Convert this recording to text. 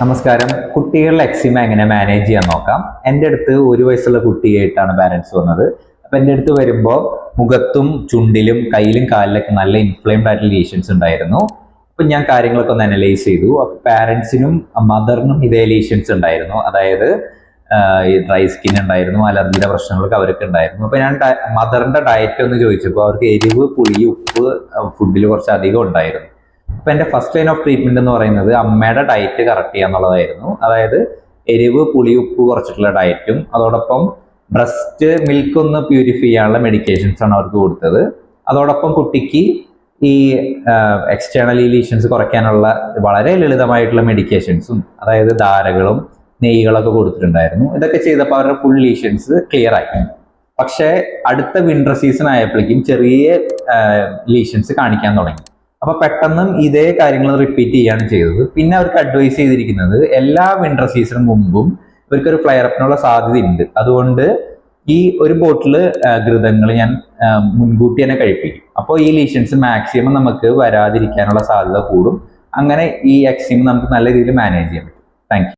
നമസ്കാരം. കുട്ടികളുടെ എക്സിമ എങ്ങനെ മാനേജ് ചെയ്യാൻ നോക്കാം. എൻ്റെ അടുത്ത് 1 വയസ്സുള്ള കുട്ടിയായിട്ടാണ് പാരൻസ് വന്നത്. അപ്പം എൻ്റെ അടുത്ത് വരുമ്പോൾ മുഖത്തും ചുണ്ടിലും കയ്യിലും കാലിലൊക്കെ നല്ല ഇൻഫ്ലെയിംഡ് ആയിട്ടുള്ള ലീഷൻസ് ഉണ്ടായിരുന്നു. അപ്പം ഞാൻ കാര്യങ്ങളൊക്കെ ഒന്ന് അനലൈസ് ചെയ്തു. അപ്പം പാരൻസിനും മദറിനും ഇതേ ലീഷൻസ് ഉണ്ടായിരുന്നു. അതായത് ഈ ഡ്രൈ സ്കിൻ ഉണ്ടായിരുന്നു, അലർജിയുടെ പ്രശ്നങ്ങളൊക്കെ അവർക്ക് ഉണ്ടായിരുന്നു. അപ്പം ഞാൻ മദറിൻ്റെ ഡയറ്റ് ഒന്ന് ചോദിച്ചപ്പോൾ അവർക്ക് എരിവ്, പുളി, ഉപ്പ് ഫുഡിൽ കുറച്ച് അധികം ഉണ്ടായിരുന്നു. അപ്പൊ എൻ്റെ ഫസ്റ്റ് ലൈൻ ഓഫ് ട്രീറ്റ്മെന്റ് എന്ന് പറയുന്നത് അമ്മയുടെ ഡയറ്റ് കറക്റ്റ് ചെയ്യുക എന്നുള്ളതായിരുന്നു. അതായത് എരിവ്, പുളി, ഉപ്പ് കുറച്ചിട്ടുള്ള ഡയറ്റും അതോടൊപ്പം ബ്രസ്റ്റ് മിൽക്ക് ഒന്ന് പ്യൂരിഫൈ ചെയ്യാനുള്ള മെഡിക്കേഷൻസ് ആണ് അവർക്ക് കൊടുത്തത്. അതോടൊപ്പം കുട്ടിക്ക് ഈ എക്സ്റ്റേണൽ ലീഷൻസ് കുറയ്ക്കാനുള്ള വളരെ ലളിതമായിട്ടുള്ള മെഡിക്കേഷൻസും, അതായത് ധാരകളും നെയ്കളൊക്കെ കൊടുത്തിട്ടുണ്ടായിരുന്നു. ഇതൊക്കെ ചെയ്തപ്പോൾ അവരുടെ ഫുൾ ലീഷൻസ് ക്ലിയർ ആയി. പക്ഷേ അടുത്ത വിന്റർ സീസൺ ആയപ്പോഴേക്കും ചെറിയ ലീഷൻസ് കാണിക്കാൻ തുടങ്ങി. അപ്പൊ പെട്ടെന്ന് ഇതേ കാര്യങ്ങൾ റിപ്പീറ്റ് ചെയ്യാണ് ചെയ്തത്. പിന്നെ അവർക്ക് അഡ്വൈസ് ചെയ്തിരിക്കുന്നത് എല്ലാ വിന്റർ സീസണിന് മുമ്പും ഇവർക്കൊരു ഫ്ലയർ അപ്പിനുള്ള സാധ്യതയുണ്ട്. അതുകൊണ്ട് ഈ ഒരു ബോട്ടിൽ ഘൃതങ്ങൾ ഞാൻ മുൻകൂട്ടി തന്നെ കഴിപ്പിക്കും. അപ്പോൾ ഈ ലീഷൻസ് മാക്സിമം നമുക്ക് വരാതിരിക്കാനുള്ള സാധ്യത കൂടും. അങ്ങനെ ഈ എക്സിമ നമുക്ക് നല്ല രീതിയിൽ മാനേജ് ചെയ്യാൻ പറ്റും. Thank you.